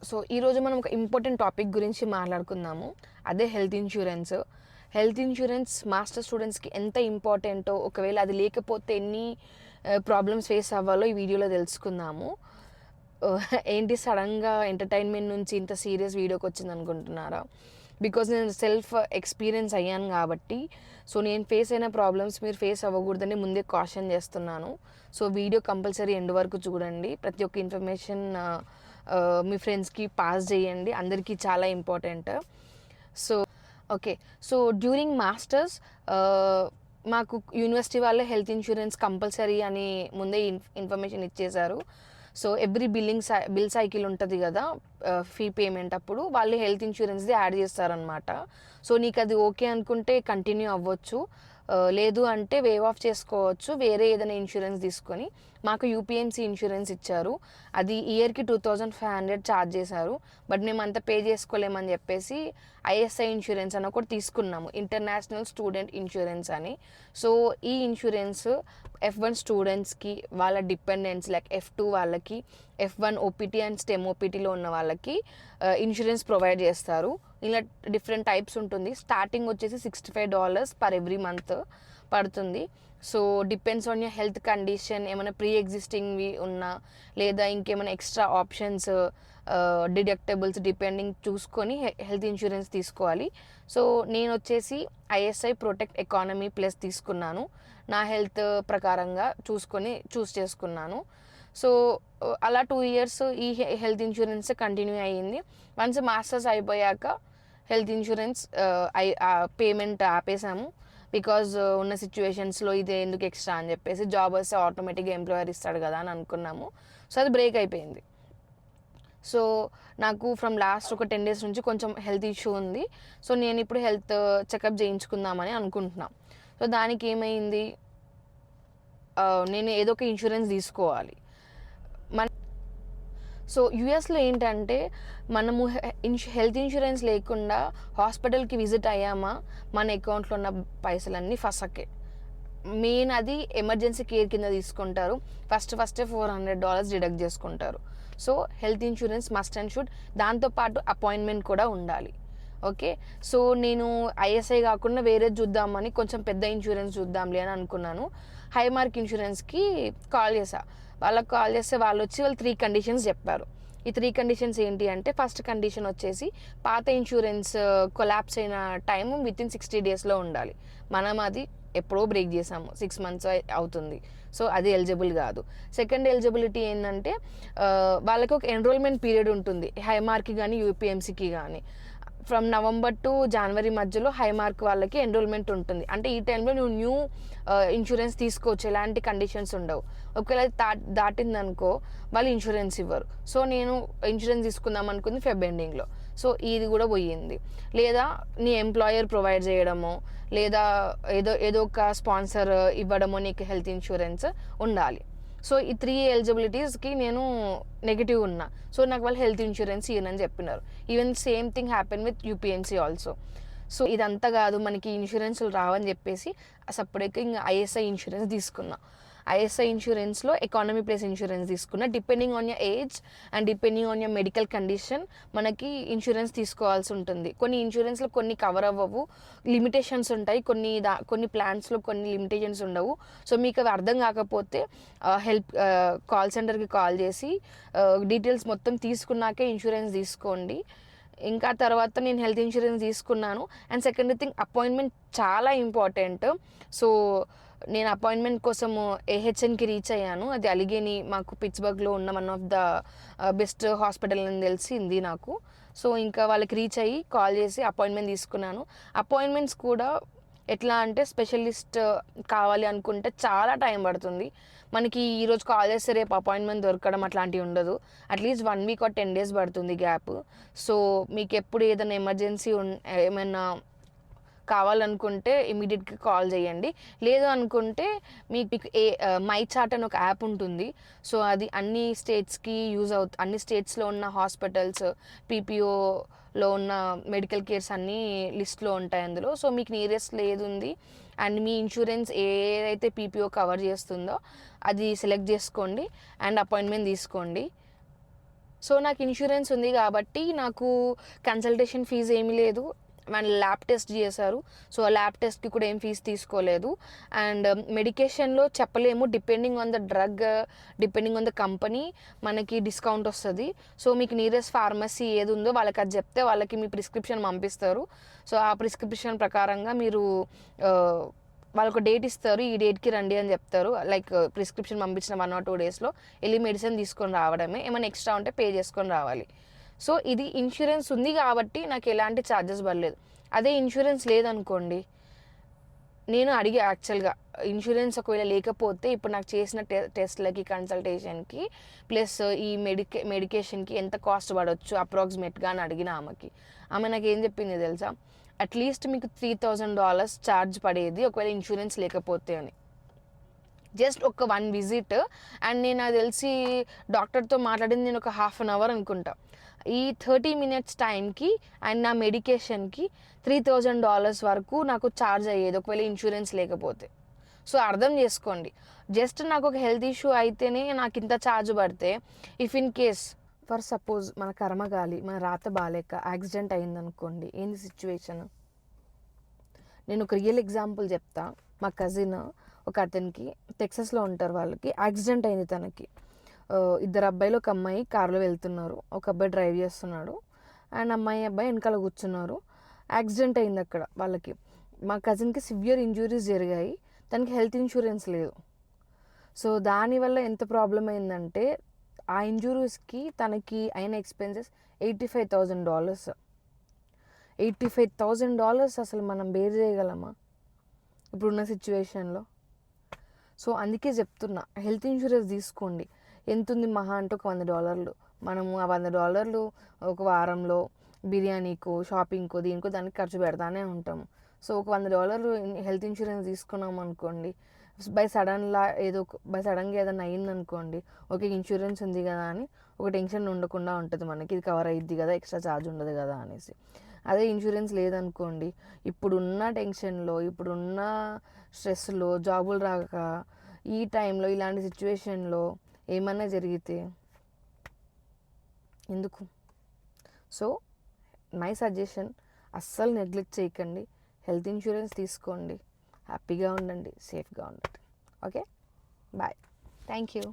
So ఈరోజు మనం ఒక ఇంపార్టెంట్ టాపిక్ గురించి మాట్లాడుకుందాము. అదే health insurance. Health insurance master స్టూడెంట్స్కి ఎంత ఇంపార్టెంటో, ఒకవేళ అది లేకపోతే ఎన్ని ప్రాబ్లమ్స్ ఫేస్ అవ్వాలో ఈ వీడియోలో తెలుసుకుందాము. ఏంటి సడన్గా ఎంటర్టైన్మెంట్ నుంచి ఇంత సీరియస్ వీడియోకి వచ్చింది అనుకుంటున్నారా? బికాజ్ నేను సెల్ఫ్ ఎక్స్పీరియన్స్ అయ్యాను కాబట్టి, సో నేను ఫేస్ అయిన ప్రాబ్లమ్స్ మీరు ఫేస్ అవ్వకూడదని ముందే కాషన్ చేస్తున్నాను. సో వీడియో కంపల్సరీ ఎండ్ వరకు చూడండి. ప్రతి ఒక్క ఇన్ఫర్మేషన్ మీ ఫ్రెండ్స్కి పాస్ చేయండి, అందరికీ చాలా important. So okay, so during masters మాకు యూనివర్సిటీ వాళ్ళే హెల్త్ ఇన్సూరెన్స్ కంపల్సరీ అని ముందే ఇన్ఫర్మేషన్ ఇచ్చేశారు. సో ఎవ్రీ బిల్ సైకిల్ ఉంటుంది కదా, ఫీ పేమెంట్ అప్పుడు వాళ్ళు హెల్త్ ఇన్సూరెన్స్ది యాడ్ చేస్తారనమాట. సో నీకు అది ఓకే అనుకుంటే కంటిన్యూ అవ్వచ్చు, లేదు అంటే వేవ్ ఆఫ్ చేసుకోవచ్చు, వేరే ఏదైనా ఇన్సూరెన్స్ తీసుకొని. మాకు యూపీఎంసీ ఇన్సూరెన్స్ ఇచ్చారు, అది ఇయర్కి 2500 ఛార్జ్ చేశారు. బట్ మేము అంత పే చేసుకోలేమని చెప్పేసి ఐఎస్ఐ ఇన్సూరెన్స్ అని ఒకటి తీసుకున్నాము, ఇంటర్నేషనల్ స్టూడెంట్ ఇన్సూరెన్స్ అని. సో ఈ ఇన్సూరెన్స్ F1 స్టూడెంట్స్కి, వాళ్ళ డిపెండెంట్స్ లైక్ F2 వాళ్ళకి, F1 ఓపీటీ అండ్ స్టెమ్ ఓపీటీలో ఉన్న వాళ్ళకి ఇన్సూరెన్స్ ప్రొవైడ్ చేస్తారు. ఇలా డిఫరెంట్ టైప్స్ ఉంటుంది. స్టార్టింగ్ వచ్చేసి $65 పర్ ఎవ్రీ మంత్ పడుతుంది. So depends on your health condition, ఏమైనా ప్రీ ఎగ్జిస్టింగ్వి ఉన్నా లేదా ఇంకేమైనా ఎక్స్ట్రా ఆప్షన్స్, డిడక్టబుల్స్ డిపెండింగ్ చూసుకొని హెల్త్ ఇన్సూరెన్స్ తీసుకోవాలి. సో నేను వచ్చేసి ఐఎస్ఐ ప్రొటెక్ట్ ఎకానమీ ప్లస్ తీసుకున్నాను, నా హెల్త్ ప్రకారంగా చూస్ చేసుకున్నాను. సో అలా 2 years ఈ హెల్త్ ఇన్సూరెన్స్ కంటిన్యూ అయ్యింది. వన్స్ మాస్టర్స్ అయిపోయాక హెల్త్ ఇన్సూరెన్స్ పేమెంట్ ఆపేసాము. బికాజ్ ఉన్న సిచ్యువేషన్స్లో ఇది ఎందుకు ఎక్స్ట్రా అని చెప్పేసి, జాబ్ వస్తే ఆటోమేటిక్గా ఎంప్లాయర్ ఇస్తాడు కదా అని అనుకున్నాము. సో అది బ్రేక్ అయిపోయింది. సో నాకు ఫ్రమ్ లాస్ట్ ఒక 10 days నుంచి కొంచెం హెల్త్ ఇష్యూ ఉంది. సో నేను ఇప్పుడు హెల్త్ చెకప్ చేయించుకుందామని అనుకుంటున్నాను. సో దానికి ఏమైంది, నేను ఏదో ఒక ఇన్సూరెన్స్ తీసుకోవాలి. సో యూఎస్లో ఏంటంటే మనము హెల్త్ ఇన్సూరెన్స్ లేకుండా హాస్పిటల్కి విజిట్ అయ్యామా, మన అకౌంట్లో ఉన్న పైసలన్నీ ఫసకే. మెయిన్ అది ఎమర్జెన్సీ కేర్ కింద తీసుకుంటారు. ఫస్టే $400 డిడక్ట్ చేసుకుంటారు. So health insurance must and should. దాంతోపాటు అపాయింట్మెంట్ కూడా ఉండాలి. ఓకే, సో నేను ఐఎస్ఐ కాకుండా వేరే చూద్దామని, కొంచెం పెద్ద ఇన్సూరెన్స్ చూద్దాంలే అని అనుకున్నాను. హైమార్క్ ఇన్సూరెన్స్కి కాల్ చేశా. వాళ్ళకి కాల్ చేస్తే వాళ్ళు 3 కండిషన్స్ చెప్పారు. ఈ 3 కండిషన్స్ ఏంటి అంటే, ఫస్ట్ కండిషన్ వచ్చేసి పాత ఇన్సూరెన్స్ కొలాప్స్ అయిన టైం వితిన్ 60 daysలో ఉండాలి. మనం అది ఎప్పుడో బ్రేక్ చేసాము, 6 months అవుతుంది. సో అది ఎలిజిబుల్ కాదు. సెకండ్ ఎలిజిబిలిటీ ఏంటంటే, వాళ్ళకి ఒక ఎన్రోల్మెంట్ పీరియడ్ ఉంటుంది, హైమార్క్కి కానీ యూపీఎంసీకి కానీ. ఫ్రమ్ November to January మధ్యలో హైమార్క్ వాళ్ళకి ఎన్రోల్మెంట్ ఉంటుంది. అంటే ఈ టైంలో నువ్వు న్యూ ఇన్సూరెన్స్ తీసుకోవచ్చు, ఎలాంటి కండిషన్స్ ఉండవు. ఒకవేళ దాటిందనుకో వాళ్ళు ఇన్సూరెన్స్ ఇవ్వరు. సో నేను ఇన్సూరెన్స్ తీసుకుందాం అనుకుంది ఫెబ్ ఎండింగ్లో. సో ఇది కూడా పోయింది. లేదా నీ ఎంప్లాయర్ ప్రొవైడ్ చేయడమో, లేదా ఏదో ఒక స్పాన్సర్ ఇవ్వడమో నీకు హెల్త్ ఇన్సూరెన్స్ ఉండాలి. సో ఈ 3 ఎలిజిబిలిటీస్కి నేను నెగిటివ్ ఉన్నా. సో నాకు వాళ్ళు హెల్త్ ఇన్సూరెన్స్ ఇవ్వనని చెప్పినారు. Even same thing happen with యూపీఎన్సీ ఆల్సో. సో ఇదంతా కాదు, మనకి ఇన్సూరెన్స్లు రావని చెప్పేసి సపరేట్గా ఇంకా ఐఎస్ఐ ఇన్సూరెన్స్ తీసుకున్నా. ఐఎస్ఐ ఇన్సూరెన్స్లో ఎకానమీ ప్లస్ ఇన్సూరెన్స్ తీసుకున్నా. Depending on your age and depending on your medical condition మనకి ఇన్సూరెన్స్ తీసుకోవాల్సి ఉంటుంది. కొన్ని ఇన్సూరెన్స్లో కొన్ని కవర్ అవ్వవు, లిమిటేషన్స్ ఉంటాయి. కొన్ని ప్లాన్స్లో కొన్ని లిమిటేషన్స్ ఉండవు. సో మీకు అవి అర్థం కాకపోతే కాల్ సెంటర్కి కాల్ చేసి డీటెయిల్స్ మొత్తం తీసుకున్నాకే ఇన్సూరెన్స్ తీసుకోండి. ఇంకా తర్వాత నేను హెల్త్ ఇన్సూరెన్స్ తీసుకున్నాను. అండ్ సెకండ్ థింగ్, అపాయింట్మెంట్ చాలా ఇంపార్టెంట్. సో నేను అపాయింట్మెంట్ కోసము ఏహెచ్ఎన్కి రీచ్ అయ్యాను. అది అలిగేని మాకు పిట్స్బర్గ్లో ఉన్న one of the best hospital అని తెలిసింది నాకు. సో ఇంకా వాళ్ళకి రీచ్ అయ్యి కాల్ చేసి అపాయింట్మెంట్ తీసుకున్నాను. అపాయింట్మెంట్స్ కూడా ఎట్లా అంటే, స్పెషలిస్ట్ కావాలి అనుకుంటే చాలా టైం పడుతుంది. మనకి ఈరోజు కాల్ చేస్తే రేపు అపాయింట్మెంట్ దొరకడం అట్లాంటివి ఉండదు. అట్లీస్ట్ 1 week or 10 days పడుతుంది గ్యాప్. సో మీకు ఎప్పుడు ఏదైనా ఎమర్జెన్సీ ఏమైనా కావాలనుకుంటే ఇమీడియట్గా కాల్ చేయండి. లేదు అనుకుంటే మీకు మై చార్ట్ అని ఒక యాప్ ఉంటుంది. సో అది అన్ని స్టేట్స్కి యూజ్ అవుతుంది. అన్ని స్టేట్స్లో ఉన్న హాస్పిటల్స్, పీపీఓలో ఉన్న మెడికల్ కేర్స్ అన్నీ లిస్ట్లో ఉంటాయి అందులో. సో మీకు నియరెస్ట్లో ఏది ఉంది అండ్ మీ ఇన్సూరెన్స్ ఏదైతే పీపీఓ కవర్ చేస్తుందో అది సెలెక్ట్ చేసుకోండి అండ్ అపాయింట్మెంట్ తీసుకోండి. సో నాకు ఇన్సూరెన్స్ ఉంది కాబట్టి నాకు కన్సల్టేషన్ ఫీజు ఏమీ లేదు. మన ల్యాబ్ టెస్ట్ చేశారు. సో ఆ ల్యాబ్ టెస్ట్కి కూడా ఏం ఫీజు తీసుకోలేదు. అండ్ మెడికేషన్లో చెప్పలేము, depending on the drug, depending on the company మనకి డిస్కౌంట్ వస్తుంది. సో మీకు నియరెస్ట్ ఫార్మసీ ఏది ఉందో వాళ్ళకి అది చెప్తే వాళ్ళకి మీ ప్రిస్క్రిప్షన్ పంపిస్తారు. సో ఆ ప్రిస్క్రిప్షన్ ప్రకారంగా మీరు వాళ్ళకు డేట్ ఇస్తారు, ఈ డేట్కి రండి అని చెప్తారు. లైక్ ప్రిస్క్రిప్షన్ పంపించిన 1 or 2 డేస్లో వెళ్ళి మెడిసిన్ తీసుకొని రావడమే. ఏమైనా ఎక్స్ట్రా ఉంటే పే చేసుకొని రావాలి. సో ఇది ఇన్సూరెన్స్ ఉంది కాబట్టి నాకు ఎలాంటి ఛార్జెస్ పడలేదు. అదే ఇన్సూరెన్స్ లేదనుకోండి, నేను అడిగి యాక్చువల్గా ఇన్సూరెన్స్ ఒకవేళ లేకపోతే ఇప్పుడు నాకు చేసిన టెస్ట్లకి, కన్సల్టేషన్కి ప్లస్ ఈ మెడికేషన్కి ఎంత కాస్ట్ పడవచ్చు అప్రాక్సిమేట్గా అని అడిగిన ఆమె నాకు ఏం చెప్పింది తెలుసా, అట్లీస్ట్ మీకు $3,000 ఛార్జ్ పడేది ఒకవేళ ఇన్సూరెన్స్ లేకపోతే అని. జస్ట్ ఒక 1 విజిట్. అండ్ నేను నాకు తెలిసి డాక్టర్తో మాట్లాడింది నేను ఒక 1/2 hour అనుకుంటా. ఈ 30 minutes టైంకి అండ్ నా మెడికేషన్కి $3,000 వరకు నాకు ఛార్జ్ అయ్యేది ఒకవేళ ఇన్సూరెన్స్ లేకపోతే. సో అర్థం చేసుకోండి, జస్ట్ నాకు ఒక హెల్త్ ఇష్యూ అయితేనే నాకు ఇంత ఛార్జ్ పడితే, if in case for suppose మన కర్మగాలి, మన రాత బాలేక యాక్సిడెంట్ అయిందనుకోండి, ఏంది సిచ్యువేషన్? నేను ఒక రియల్ ఎగ్జాంపుల్ చెప్తా. మా కజిన్ ఒక అతనికి, టెక్సస్లో ఉంటారు, వాళ్ళకి యాక్సిడెంట్ అయింది. తనకి 2 అబ్బాయిలు, ఒక అమ్మాయి కారులో వెళ్తున్నారు. ఒక అబ్బాయి డ్రైవ్ చేస్తున్నాడు అండ్ అబ్బాయి వెనకాల కూర్చున్నారు. యాక్సిడెంట్ అయింది అక్కడ వాళ్ళకి. మా కజిన్కి సివియర్ ఇంజురీస్ జరిగాయి. తనకి హెల్త్ ఇన్సూరెన్స్ లేదు. సో దానివల్ల ఎంత ప్రాబ్లం అయిందంటే, ఆ ఇంజురీస్కి తనకి అయిన ఎక్స్పెన్సెస్ $85,000. $85,000 అసలు మనం బేర్ చేయగలమా ఇప్పుడున్న సిచ్యువేషన్లో? సో అందుకే చెప్తున్నా, హెల్త్ ఇన్సూరెన్స్ తీసుకోండి. ఎంత ఉంది మహా అంటే ఒక $100. మనము ఆ $100 ఒక వారంలో బిర్యానీకో, షాపింగ్కో, దీనికో దానికి ఖర్చు పెడతానే ఉంటాము. సో ఒక $100 హెల్త్ ఇన్సూరెన్స్ తీసుకున్నాం అనుకోండి, బై సడన్గా ఏదైనా అయిందనుకోండి, ఓకే ఇన్సూరెన్స్ ఉంది కదా అని ఒక టెన్షన్ ఉండకుండా ఉంటుంది మనకి, ఇది కవర్ అయ్యిద్ది కదా, ఎక్స్ట్రా ఛార్జ్ ఉండదు కదా అనేసి. అదే ఇన్సూరెన్స్ లేదనుకోండి, ఇప్పుడున్న టెన్షన్లో, ఇప్పుడున్న స్ట్రెస్లో, జాబులు రాక ఈ టైంలో, ఇలాంటి సిచ్యువేషన్లో ఏమన్నా జరిగితే ఎందుకు? సో మై సజెషన్, అస్సలు నెగ్లెక్ట్ చేయకండి, హెల్త్ ఇన్సూరెన్స్ తీసుకోండి, హ్యాపీగా ఉండండి, సేఫ్గా ఉండండి. Okay, bye, thank you.